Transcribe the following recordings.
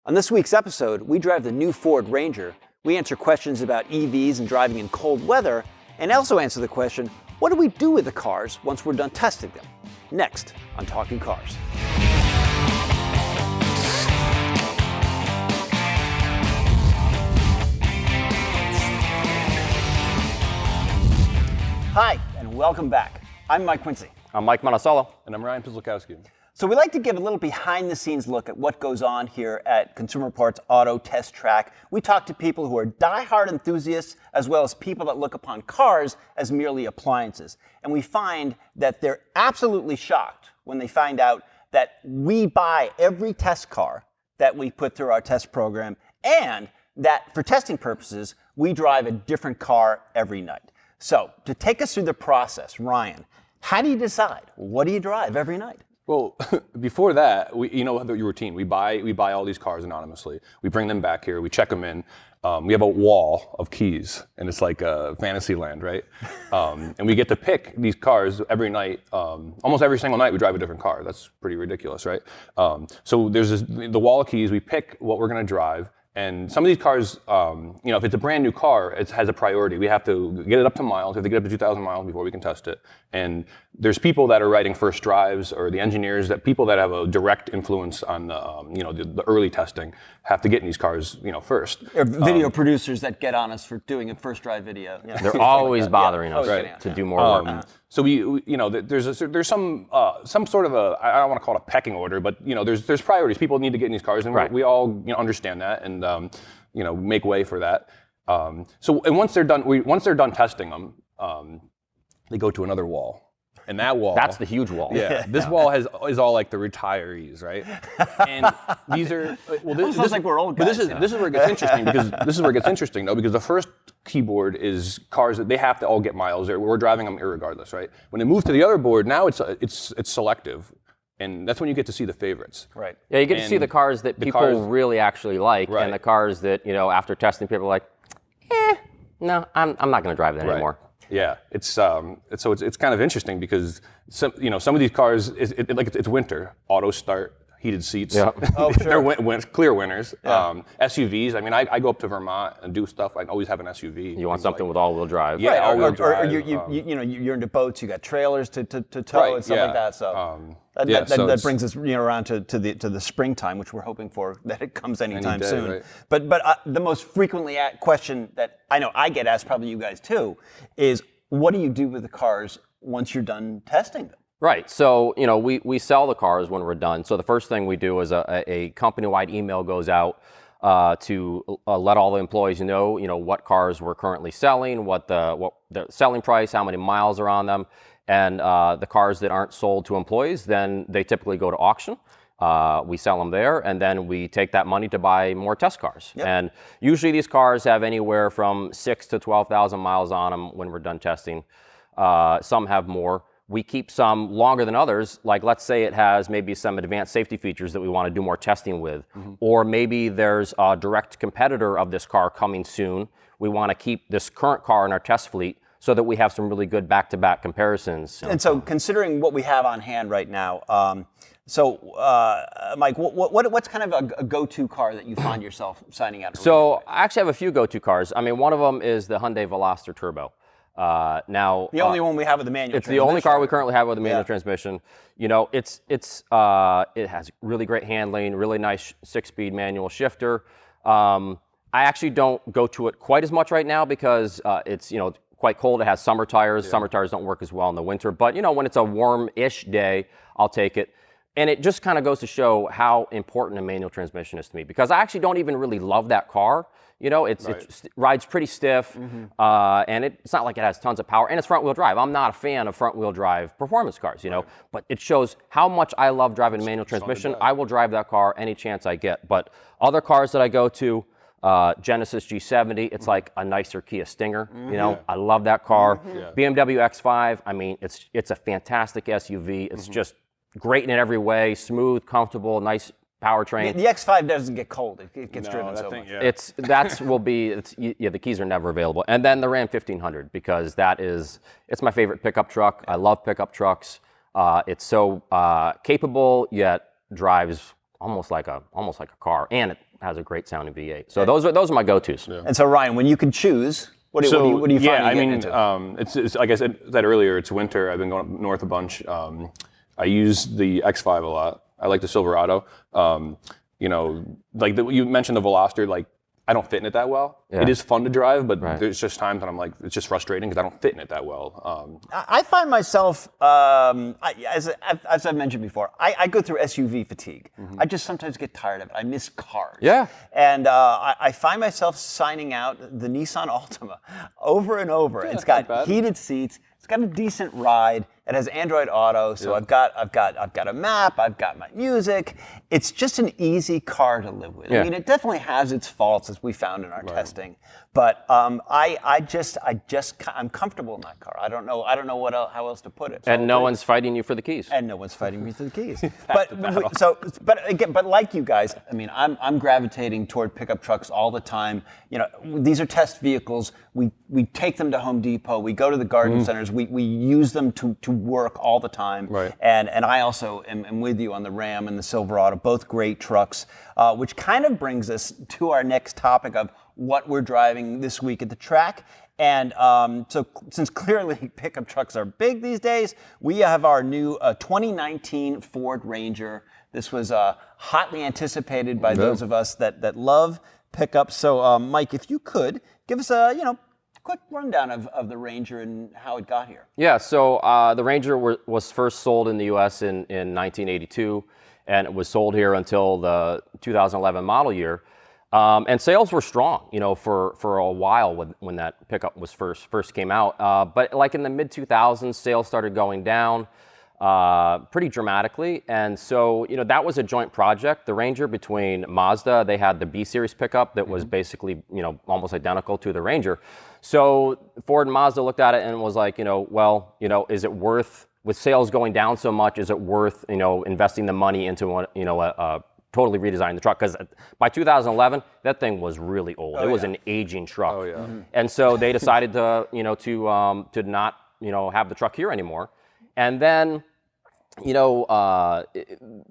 On this week's episode, we drive the new Ford Ranger, we answer questions about EVs and driving in cold weather, and also answer the question, what do we do with the cars once we're done testing them? Next on Talking Cars. Hi, and welcome back. I'm Mike Quincy. I'm Mike Monticello. And I'm Ryan Pizlakowski. So we like to give a little behind-the-scenes look at what goes on here at Consumer Reports Auto Test Track. We talk to people who are die-hard enthusiasts, as well as people that look upon cars as merely appliances. And we find that they're absolutely shocked when they find out that we buy every test car that we put through our test program, and that for testing purposes, we drive a different car every night. So to take us through the process, Ryan, how do you decide? What do you drive every night? Well, before that, you know your routine. We buy all these cars anonymously. We bring them back here. We check them in. We have a wall of keys, and it's like a fantasy land, right? And we get to pick these cars every night. Almost every single night, we drive a different car. That's pretty ridiculous, right? So there's the wall of keys. We pick what we're going to drive. And some of these cars, if it's a brand new car, it has a priority. We have to get it up to miles. We have to get up to 2,000 miles before we can test it. And there's people that are writing first drives, or the engineers, people that have a direct influence on the early testing have to get in these cars, first. Or video producers that get on us for doing a first drive video. Yeah. They're always bothering us to do more work. So there's some sort of I don't want to call it a pecking order, but there's priorities. People need to get in these cars, and we all understand that, and make way for that. And once they're done testing them, they go to another wall. And that wall, that's the huge wall. Yeah, this wall is all like the retirees, right? And these are this sounds like we're old guys. But this is where it gets interesting because the first keyboard is cars that they have to all get miles. We're driving them irregardless, right? When they move to the other board, now it's selective. And that's when you get to see the favorites. Right. Yeah, you get to see the cars that people really actually like, and the cars that, after testing, people are like, no, I'm not going to drive that anymore. Yeah, it's kind of interesting because some of these cars it's winter, auto start, heated seats. Yeah. Oh, sure. They're clear winners. Yeah. SUVs. I mean, I go up to Vermont and do stuff. I always have an SUV. You want something with all-wheel drive. Yeah, right. all-wheel drive. Or you're into boats. You got trailers to tow and stuff like that. So that brings us around to the springtime, which we're hoping for that it comes anytime soon. Right. But the most frequently asked question that I know I get asked, probably you guys too, is what do you do with the cars once you're done testing them? Right. So, we sell the cars when we're done. So the first thing we do is a company-wide email goes out to let all the employees know, what cars we're currently selling, what the selling price, how many miles are on them, and the cars that aren't sold to employees, then they typically go to auction. We sell them there, and then we take that money to buy more test cars. Yep. And usually these cars have anywhere from 6,000 to 12,000 miles on them when we're done testing. Some have more. We keep some longer than others, like let's say it has maybe some advanced safety features that we want to do more testing with, or maybe there's a direct competitor of this car coming soon. We want to keep this current car in our test fleet so that we have some really good back-to-back comparisons. And so considering what we have on hand right now, Mike, what's kind of a go-to car that you find yourself signing out? So I actually have a few go-to cars. I mean, one of them is the Hyundai Veloster Turbo. Now the only one we have with the manual. It's the only car we currently have with a manual transmission. It has really great handling, really nice 6-speed manual shifter. I actually don't go to it quite as much right now because it's quite cold. It has summer tires. Yeah. Summer tires don't work as well in the winter. But when it's a warm-ish day, I'll take it. And it just kind of goes to show how important a manual transmission is to me because I actually don't even really love that car. It rides pretty stiff, and it's not like it has tons of power, and it's front-wheel drive. I'm not a fan of front-wheel drive performance cars, but it shows how much I love driving a manual transmission. I will drive that car any chance I get. But other cars that I go to, Genesis G70, it's like a nicer Kia Stinger. I love that car. BMW X5, I mean, it's a fantastic SUV. It's just great in every way, smooth, comfortable, nice powertrain. The X5 doesn't get cold. It gets driven so much. Yeah. The keys are never available. And then the Ram 1500 because it's my favorite pickup truck. I love pickup trucks. It's so capable yet drives almost like a car, and it has a great sounding V8. So those are my go-tos. Yeah. And so Ryan, when you can choose, what do you find? Yeah, I mean, it's like I said earlier, it's winter. I've been going up north a bunch. I use the X5 a lot. I like the Silverado. You know, like you mentioned the Veloster, like I don't fit in it that well. Yeah. It is fun to drive, but there's just times when I'm like, it's just frustrating because I don't fit in it that well. I find myself, as I've mentioned before, I go through SUV fatigue. Mm-hmm. I just sometimes get tired of it. I miss cars. Yeah. And I find myself signing out the Nissan Altima over and over. Yeah, it's got heated seats. It's got a decent ride. It has Android Auto, so I've got a map. I've got my music. It's just an easy car to live with. Yeah. I mean, it definitely has its faults, as we found in our testing. But I'm comfortable in that car. I don't know how else to put it. So and no one's fighting you for the keys. And no one's fighting me for the keys. but like you guys, I mean, I'm gravitating toward pickup trucks all the time. You know, these are test vehicles. We take them to Home Depot. We go to the garden centers. We use them to work all the time. Right. And I also am with you on the Ram and the Silverado, both great trucks, which kind of brings us to our next topic of what we're driving this week at the track. And so since clearly pickup trucks are big these days, we have our new 2019 Ford Ranger. This was hotly anticipated by those of us that love pickups. So Mike, if you could give us a quick rundown of the Ranger and how it got here. Yeah, so the Ranger was first sold in the U.S. in 1982, and it was sold here until the 2011 model year. And sales were strong, for a while when that pickup was first came out. But like in the mid 2000s, sales started going down pretty dramatically. And so, that was a joint project, the Ranger, between Mazda. They had the B Series pickup that was basically, almost identical to the Ranger. So Ford and Mazda looked at it and was like, is it worth, with sales going down so much, is it worth, investing the money into a totally redesign the truck? Because by 2011, that thing was really old. It was an aging truck. Oh yeah. Mm-hmm. And so they decided to not have the truck here anymore. And then the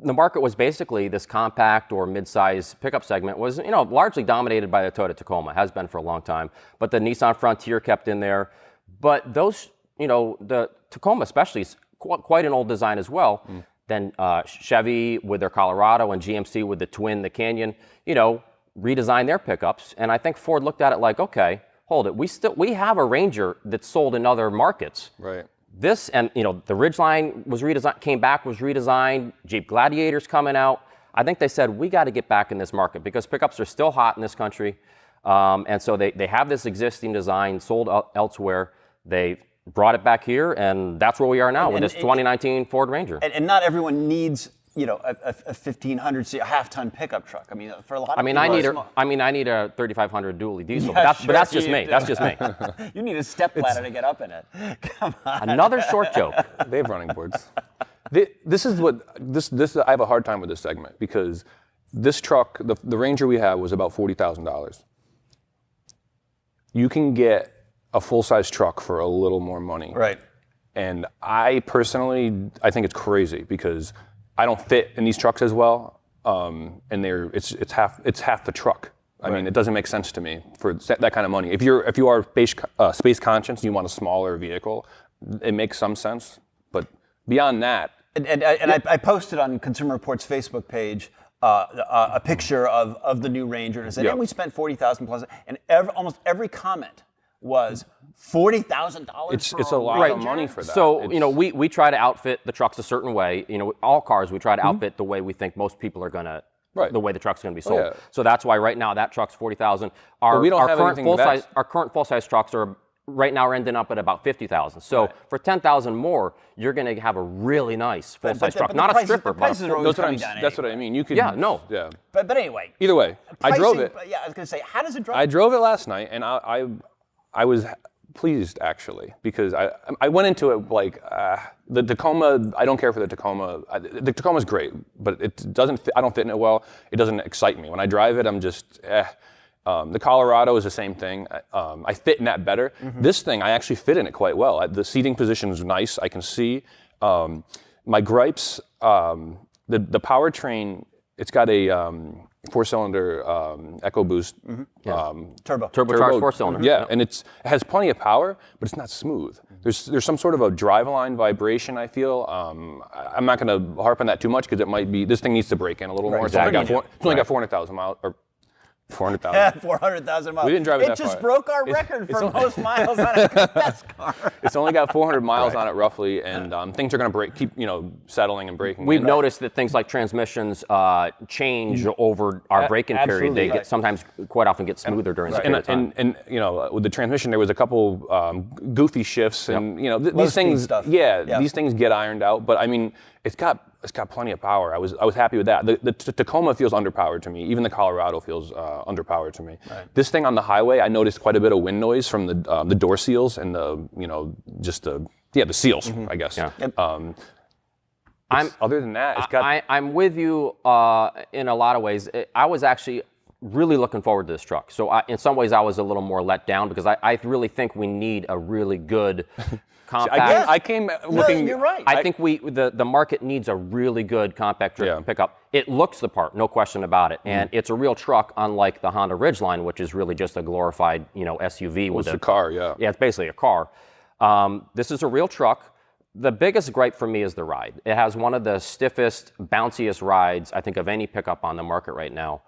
market was basically this compact or mid-size pickup segment was largely dominated by the Toyota Tacoma, has been for a long time. But the Nissan Frontier kept in there. But those the Tacoma especially is quite an old design as well. Then Chevy with their Colorado and GMC with the Twin, the Canyon, redesigned their pickups. And I think Ford looked at it like, okay, hold it. We have a Ranger that's sold in other markets. Right. This and the Ridgeline was redesigned. Jeep Gladiator's coming out. I think they said we got to get back in this market because pickups are still hot in this country. And so they have this existing desigin sold elsewhere. They brought it back here, and that's where we are now with this 2019 Ford Ranger. And not everyone needs, a 1,500 half-ton pickup truck. I mean, for a lot of people, I need a 3,500 dually diesel, but that's just me. That's just me. You need a step ladder to get up in it. Come on. Another short joke. They have running boards. This I have a hard time with this segment because this truck, the Ranger we have, was about $40,000. You can get a full-size truck for a little more money. Right. And I personally think it's crazy because I don't fit in these trucks as well. And it's half the truck. I mean, it doesn't make sense to me for that kind of money. If you are space conscious and you want a smaller vehicle, it makes some sense. But beyond that, I posted on Consumer Reports Facebook page a picture of the new Ranger, and I said, and we spent $40,000 plus, and almost every comment was $40,000. It's a lot of money for that. So we try to outfit the trucks a certain way. All cars we try to outfit the way we think most people are gonna. Right. The way the truck's going to be sold. Yeah. So that's why right now that truck's $40,000. Our current full-size trucks are right now ending up at about $50,000. So for $10,000 more, you're going to have a really nice full-size truck, not a stripper. Prices are always coming down. That's what I mean. You could. Yeah. No. Yeah. But anyway. Either way, I drove it. Yeah, I was going to say, how does it drive? I drove it last night, and I was pleased actually because I went into it like the Tacoma. I don't care for the Tacoma. The Tacoma's great, but it doesn't. I don't fit in it well. It doesn't excite me when I drive it. I'm just. The Colorado is the same thing. I fit in that better. Mm-hmm. This thing I actually fit in it quite well. The seating position is nice. I can see. My gripes. The powertrain. It's got a 4-cylinder EcoBoost Turbocharged 4-cylinder. Yeah, and it has plenty of power, but it's not smooth. There's some sort of a driveline vibration, I feel. I'm not going to harp on that too much because it might be, this thing needs to break in a little more. Exactly. It's only got 400,000 miles, or 400,000. 400,000 miles. We didn't drive it that just far. broke our record for most miles on a fast car. It's only got 400 miles on it roughly, and things are going to keep settling and breaking. We've noticed that things like transmissions change over our braking period. They sometimes quite often get smoother during that period of time. And with the transmission, there was a couple goofy shifts, and these things. Stuff. These things get ironed out. But I mean, it's got plenty of power. I was happy with that. The Tacoma feels underpowered to me. Even the Colorado feels underpowered to me. Right. This thing on the highway, I noticed quite a bit of wind noise from the door seals and the seals, I guess. Yeah. Other than that, it's got. I'm with you in a lot of ways. I was actually really looking forward to this truck. So in some ways, I was a little more let down because I really think we need a really good. Compact. I came looking. No, you're right. I think the market needs a really good compact pickup. It looks the part, no question about it, and it's a real truck, unlike the Honda Ridgeline, which is really just a glorified SUV with a car. Yeah, it's basically a car. This is a real truck. The biggest gripe for me is the ride. It has one of the stiffest, bounciest rides I think of any pickup on the market right now.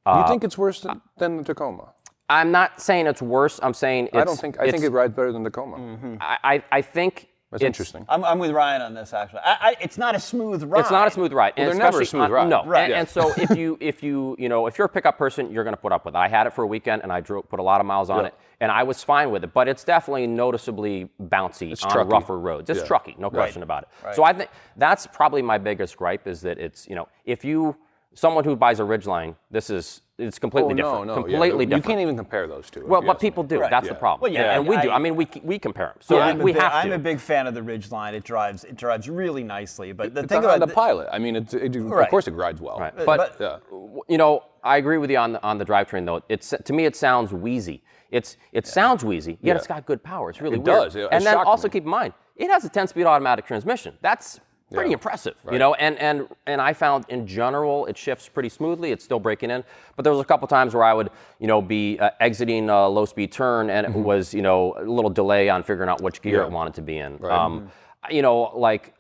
Do you think it's worse than the Tacoma? I'm not saying it's worse. I'm saying it's, I think it rides better than Tacoma. Mm-hmm. I think that's interesting. I'm with Ryan on this actually. It's not a smooth ride. It's not a smooth ride. Well, they're never a smooth ride. No. Right. And so if you're a pickup person, you're going to put up with it. I had it for a weekend and I put a lot of miles on it, and I was fine with it. But it's definitely noticeably bouncy on rougher roads. It's trucky, no question about it. Right. So I think that's probably my biggest gripe is that it's someone who buys a Ridgeline, it's completely different. Completely different. You can't even compare those two. Well, but people do. Right. That's the problem. Well, and we do. I mean, we compare them. So we have to. I'm a big fan of the Ridgeline. It drives really nicely. But the it's thing about the Pilot, I mean, of course it rides well. Right. But I agree with you on the drivetrain though. To me, it sounds wheezy. It sounds wheezy, yet it's got good power. It's really weird. It does. And then also keep in mind, it has a 10-speed automatic transmission. That's pretty impressive, and I found in general it shifts pretty smoothly. It's still breaking in, but there was a couple times where I would, be exiting a low-speed turn, and it was, a little delay on figuring out which gear it wanted to be in. Right.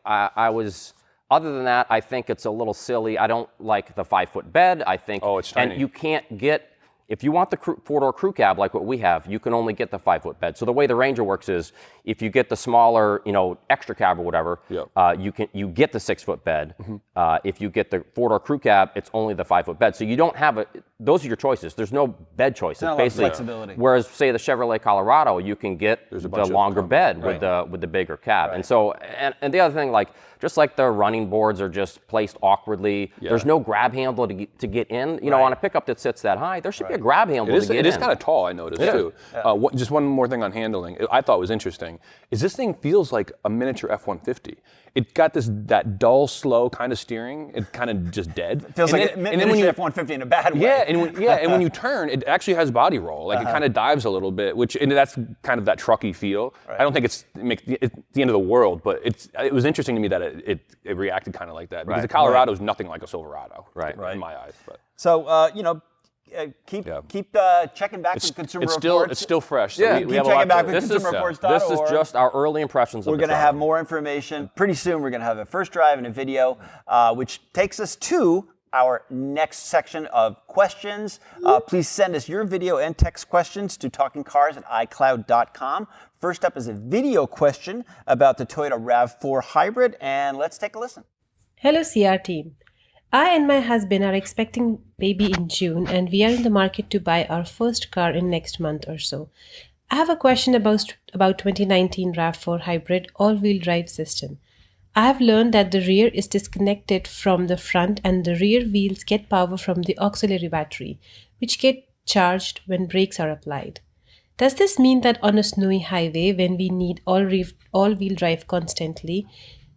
I was. Other than that, I think it's a little silly. I don't like the 5-foot bed. I think, it's tiny. And you can't get. If you want the 4-door crew cab like what we have, you can only get the 5-foot bed. So the way the Ranger works is, if you get the smaller, extra cab or whatever, you get the 6-foot bed. If you get the 4-door crew cab, it's only the 5-foot bed. So you don't have those are your choices. There's no bed choices. Not basically. a lot of flexibility. Whereas, say the Chevrolet Colorado, you can get the longer bed with the bigger cab. Right. And so, and the other thing, just like the running boards are just placed awkwardly. There's no grab handle to get in. On a pickup that sits that high, there should be a grab handle to get in. It is kind of tall, I noticed too. Just one more thing on handling. I thought was interesting is this thing feels like a miniature F-150. It got that dull, slow kind of steering. It's kind of just dead. It feels like a miniature F-150 in a bad way. And when you turn, it actually has body roll. It kind of dives a little bit, and that's kind of that trucky feel. Right. I don't think it's the end of the world, but it was interesting to me that it reacted kind of like that. Because the Colorado is nothing like a Silverado, in my eyes. But. So, keep checking back from Consumer Reports. It's still fresh. So keep checking back with consumerreports.org. This is just our early impressions of We're going to have more information. Pretty soon we're going to have a first drive and a video, which takes us to our next section of questions. Please send us your video and text questions to talkingcars@icloud.com. First up is a video question about the Toyota RAV4 hybrid, and let's take a listen. Hello CR team. I and my husband are expecting baby in June, and we are in the market to buy our first car in next month or so. I have a question about 2019 RAV4 hybrid all-wheel drive system. I have learned that the rear is disconnected from the front and the rear wheels get power from the auxiliary battery, which get charged when brakes are applied. Does this mean that on a snowy highway, when we need all-wheel drive constantly,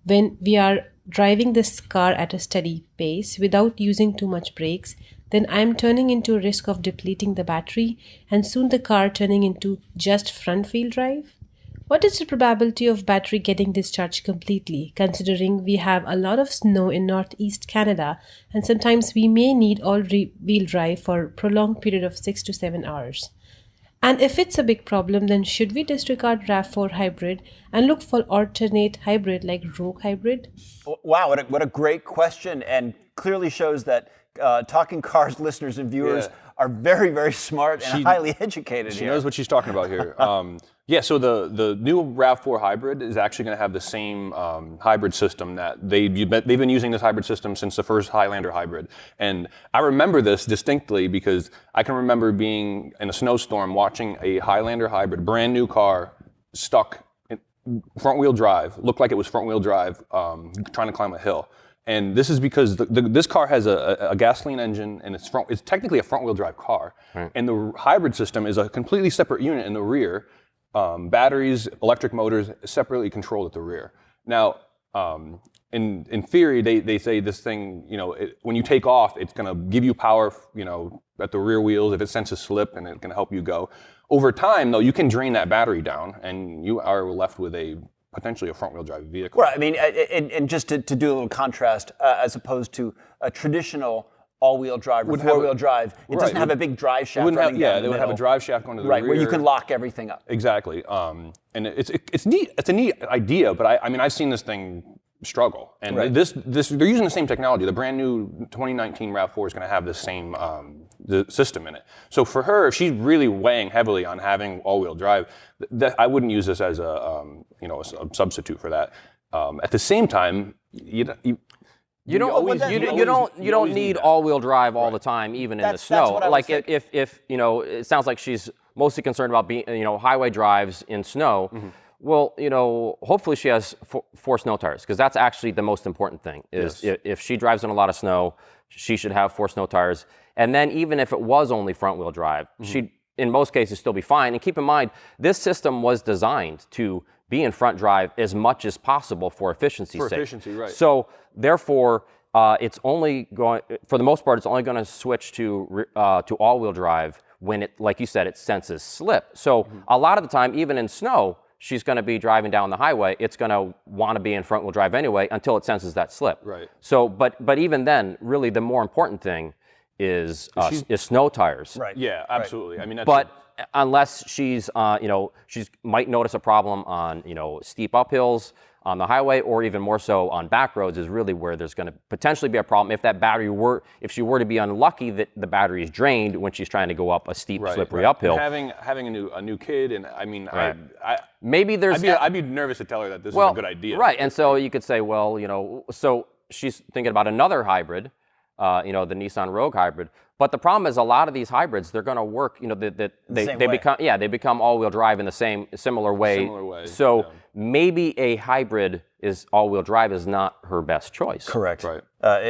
when we are driving this car at a steady pace without using too much brakes, then I'm turning into a risk of depleting the battery and soon the car turning into just front-wheel drive? What is the probability of battery getting discharged completely, considering we have a lot of snow in northeast Canada and sometimes we may need all-wheel drive for a prolonged period of 6 to 7 hours? And if it's a big problem, then should we disregard RAV4 hybrid and look for alternate hybrid like Rogue hybrid? Wow, what a great question, and clearly shows that Talking Cars listeners and viewers are very, very smart and highly educated She here. knows what she's talking about here. So the new RAV4 hybrid is actually going to have the same hybrid system that they've been using this hybrid system since the first Highlander hybrid. And I remember this distinctly because I can remember being in a snowstorm watching a Highlander hybrid, brand new car, stuck in front-wheel drive, looked like it was front-wheel drive, trying to climb a hill. And this is because this car has a gasoline engine, and it's technically a front-wheel drive car. Right. And the hybrid system is a completely separate unit in the rear. Batteries, electric motors, separately controlled at the rear. Now, in theory, they say this thing, when you take off, it's going to give you power, at the rear wheels if it senses slip, and it's going to help you go. Over time, though, you can drain that battery down, and you are left with potentially a front-wheel drive vehicle. Right. I mean, and just to do a little contrast, as opposed to a traditional all-wheel drive or four-wheel drive, it doesn't have a big drive shaft running down the they would have a drive shaft going to the rear. Right, where you can lock everything up. Exactly. And it's neat. It's a neat idea, but I've seen this thing struggle. And they're using the same technology. The brand new 2019 RAV4 is going to have the same the system in it. So for her, if she's really weighing heavily on having all-wheel drive, I wouldn't use this as a substitute for that. At the same time, you don't need all-wheel drive all the time, even in the snow. Like if it sounds like she's mostly concerned about being highway drives in snow. Mm-hmm. Well, hopefully she has four snow tires, because that's actually the most important thing. Is if she drives in a lot of snow, she should have 4 snow tires. And then even if it was only front-wheel drive, she'd in most cases still be fine. And keep in mind, this system was designed to be in front drive as much as possible for efficiency's sake. For efficiency, right. So therefore, it's only going, for the most part, it's only going to switch to all-wheel drive when it, like you said, it senses slip. So a lot of the time, even in snow, she's going to be driving down the highway. It's going to want to be in front-wheel drive anyway until it senses that slip. Right. So, but even then, really, the more important thing is snow tires. Right. Yeah, absolutely. Right. I mean, unless she's, she's might notice a problem on, steep uphills on the highway, or even more so on back roads, is really where there's going to potentially be a problem if if she were to be unlucky that the battery is drained when she's trying to go up a steep, slippery uphill. And having a new kid, and I mean, maybe there's. I'd be nervous to tell her that this is a good idea. Right, and so you could say, well, so she's thinking about another hybrid. The Nissan Rogue hybrid. But the problem is, a lot of these hybrids, they're going to work, they become all-wheel drive in the similar way. So maybe a hybrid all-wheel drive is not her best choice. Correct. Right.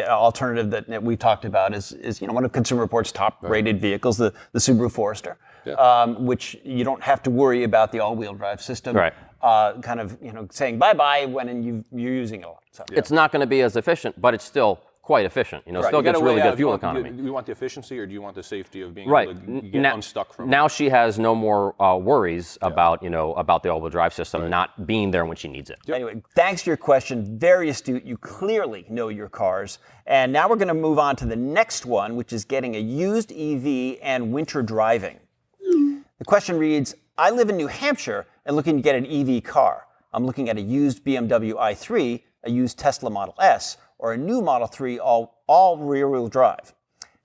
Alternative that we talked about is one of Consumer Reports' top-rated vehicles, the Subaru Forester, which you don't have to worry about the all-wheel drive system. Right. Saying bye-bye when you're using it a lot. So. It's not going to be as efficient, but it's still quite efficient. Still gets really good fuel economy. Do you want the efficiency, or do you want the safety of being able to get unstuck from it? Now she has no more worries about the all-wheel drive system not being there when she needs it. Anyway, thanks for your question. Very astute. You clearly know your cars. And now we're going to move on to the next one, which is getting a used EV and winter driving. The question reads, I live in New Hampshire and looking to get an EV car. I'm looking at a used BMW i3, a used Tesla Model S, or a new Model 3 all rear-wheel drive.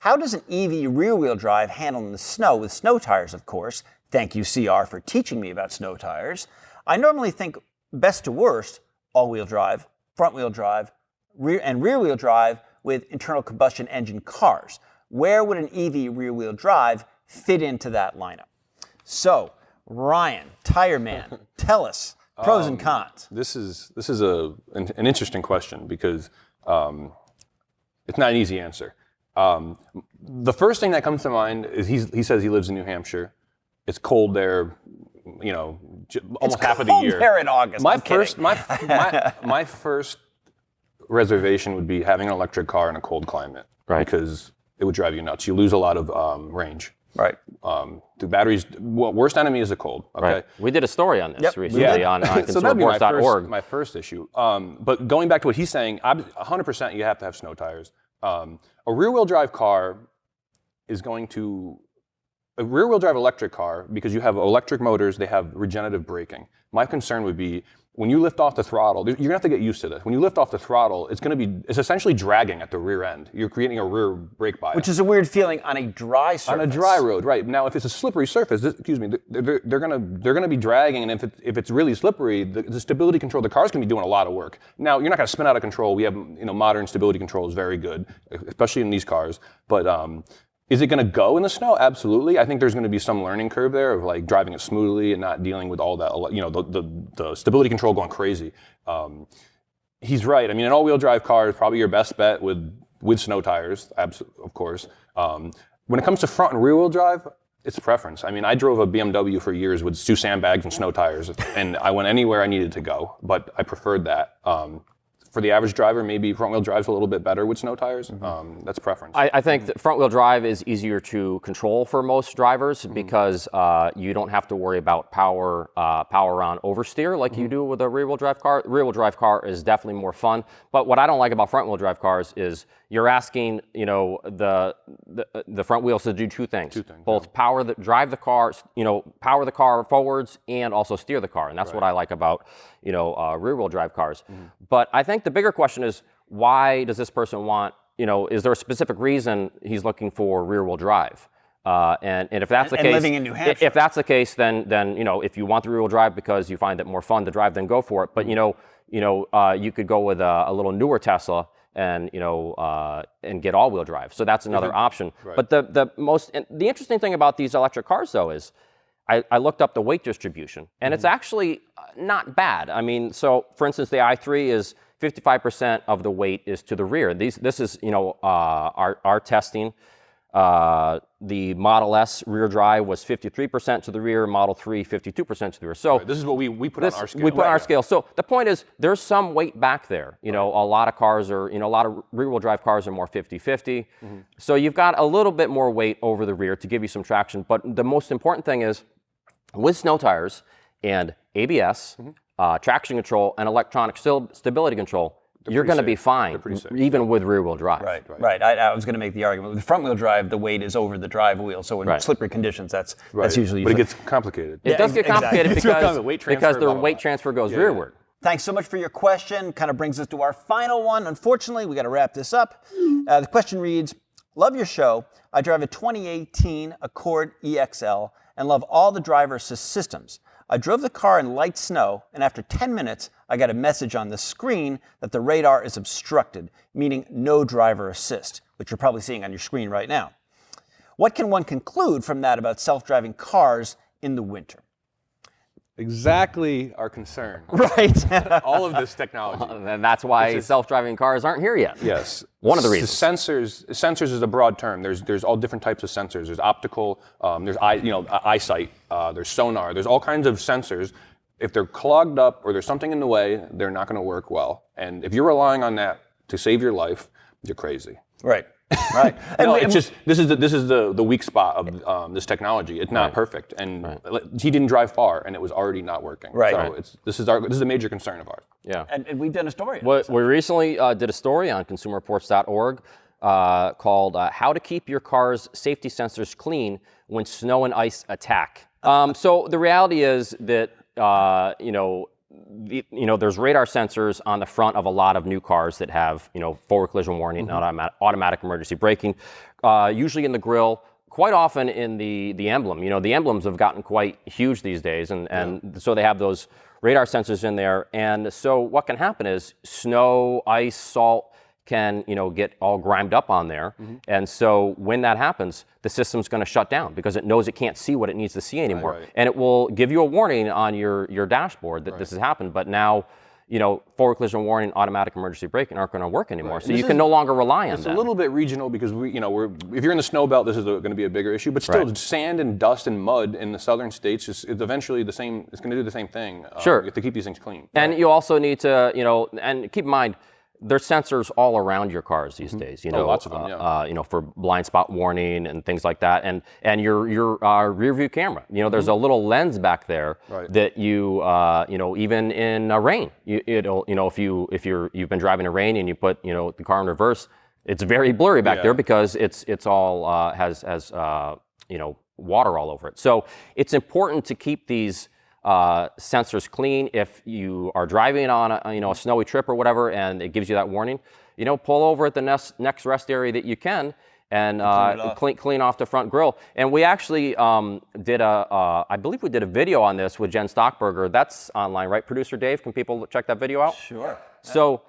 How does an EV rear-wheel drive handle in the snow, with snow tires, of course? Thank you, CR, for teaching me about snow tires. I normally think best to worst, all-wheel drive, front-wheel drive, rear-wheel drive with internal combustion engine cars. Where would an EV rear-wheel drive fit into that lineup? So, Ryan, Tire Man, tell us pros and cons. This is an interesting question, because it's not an easy answer. The first thing that comes to mind is he says he lives in New Hampshire. It's cold there, almost half of the year. It's cold there in August. My first reservation would be having an electric car in a cold climate, because it would drive you nuts. You lose a lot of range. Right. The batteries, worst enemy is the cold. Okay. Right. We did a story on this recently on So that'd be consumerreports.org. my first issue. But going back to what he's saying, 100% you have to have snow tires. A rear-wheel drive car is going to, a rear-wheel drive electric car, because you have electric motors, they have regenerative braking. My concern would be, when you lift off the throttle, you're gonna have to get used to this. When you lift off the throttle, it's essentially dragging at the rear end. You're creating a rear brake bias. Which is a weird feeling on a dry surface. On a dry road, right. Now, if it's a slippery surface, they're gonna be dragging, and if it's really slippery, the stability control, the car's gonna be doing a lot of work. Now, you're not gonna spin out of control. We have, modern stability control is very good, especially in these cars. But is it going to go in the snow? Absolutely. I think there's going to be some learning curve there of like driving it smoothly and not dealing with all that, the stability control going crazy. He's right. I mean, an all-wheel drive car is probably your best bet with snow tires, of course. When it comes to front and rear-wheel drive, it's preference. I mean, I drove a BMW for years with 2 sandbags and snow tires, and I went anywhere I needed to go, but I preferred that. For the average driver, maybe front-wheel drive's a little bit better with snow tires. That's preference. I think that front-wheel drive is easier to control for most drivers because you don't have to worry about power on oversteer like you do with a rear-wheel drive car. Rear-wheel drive car is definitely more fun. But what I don't like about front-wheel drive cars is you're asking, the front wheels to do two things. Both drive the car, power the car forwards and also steer the car. And that's what I like about, rear-wheel drive cars. But I think the bigger question is, why does this person want, is there a specific reason he's looking for rear-wheel drive? And if that's the case, living in New Hampshire. if that's the case, then if you want the rear-wheel drive because you find it more fun to drive, then go for it. But you could go with a little newer Tesla and and get all-wheel drive. So that's another option. Right. But the interesting thing about these electric cars though is, I looked up the weight distribution, and it's actually not bad. I mean, so for instance, the i3 is 55% of the weight is to the rear. This is our testing. The Model S rear drive was 53% to the rear, Model 3 52% to the rear. So this is what we put on our scale. We put on our scale. So the point is, there's some weight back there. A lot of cars are, a lot of rear-wheel drive cars are more 50-50. So you've got a little bit more weight over the rear to give you some traction. But the most important thing is, with snow tires and ABS, traction control, and electronic stability control, you're going to be fine, even with rear-wheel drive. Right. I was going to make the argument. With front-wheel drive, the weight is over the drive wheel, so in slippery conditions, that's usually... But it gets complicated. It does get complicated because the weight transfer goes rearward. Thanks so much for your question. Kind of brings us to our final one. Unfortunately, we got to wrap this up. The question reads, love your show. I drive a 2018 Accord EXL and love all the driver assist systems. I drove the car in light snow, and after 10 minutes, I got a message on the screen that the radar is obstructed, meaning no driver assist, which you're probably seeing on your screen right now. What can one conclude from that about self-driving cars in the winter? Exactly our concern. Right. All of this technology. And that's why self-driving cars aren't here yet. Yes. One of the reasons. Sensors is a broad term. There's all different types of sensors. There's optical, there's eyesight, there's sonar, there's all kinds of sensors. If they're clogged up or there's something in the way, they're not going to work well. And if you're relying on that to save your life, you're crazy. Right. This is the weak spot of this technology. It's not perfect, and he didn't drive far, and it was already not working. So this is a major concern of ours. Yeah, and we've done a story. We recently did a story on consumerreports.org called "How to Keep Your Car's Safety Sensors Clean When Snow and Ice Attack." So the reality is that there's radar sensors on the front of a lot of new cars that have, forward collision warning, automatic emergency braking, usually in the grille, quite often in the emblem. The emblems have gotten quite huge these days, and so they have those radar sensors in there. And so what can happen is snow, ice, salt can, get all grimed up on there. And so when that happens, the system's going to shut down because it knows it can't see what it needs to see anymore. And it will give you a warning on your dashboard that this has happened. But now, forward collision warning, automatic emergency braking aren't going to work anymore. So you can no longer rely on that. It's a little bit regional because if you're in the snow belt, this is going to be a bigger issue. But still, sand and dust and mud in the southern states is eventually the same. It's going to do the same thing. You have to keep these things clean. And you also need to, and keep in mind, there's sensors all around your cars these days. You know, lots of them, yeah. you know, for blind spot warning and things like that, and your rear view camera. You know, there's a little lens back there that you know, even in rain, it'll, you know, if you've been driving in rain and you put, you know, the car in reverse, it's very blurry back there because it's all has you know, water all over it. So it's important to keep these sensors clean. If you are driving on a snowy trip or whatever, and it gives you that warning, you know, pull over at the next rest area that you can and clean off the front grille. And we actually I believe we did a video on this with Jen Stockberger. That's online, right, producer Dave? Can people check that video out? Sure. So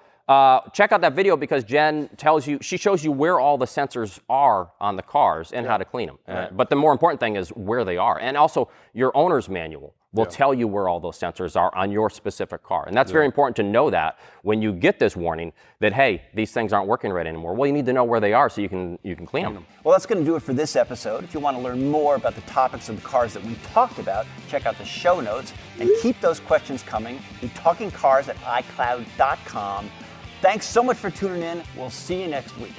check out that video because Jen she shows you where all the sensors are on the cars and how to clean them. But the more important thing is where they are. And also your owner's manual will tell you where all those sensors are on your specific car. And that's very important to know that when you get this warning that, hey, these things aren't working right anymore. Well, you need to know where they are so you can clean them. Well, that's going to do it for this episode. If you want to learn more about the topics of the cars that we talked about, check out the show notes and keep those questions coming to talkingcars@icloud.com. Thanks so much for tuning in. We'll see you next week.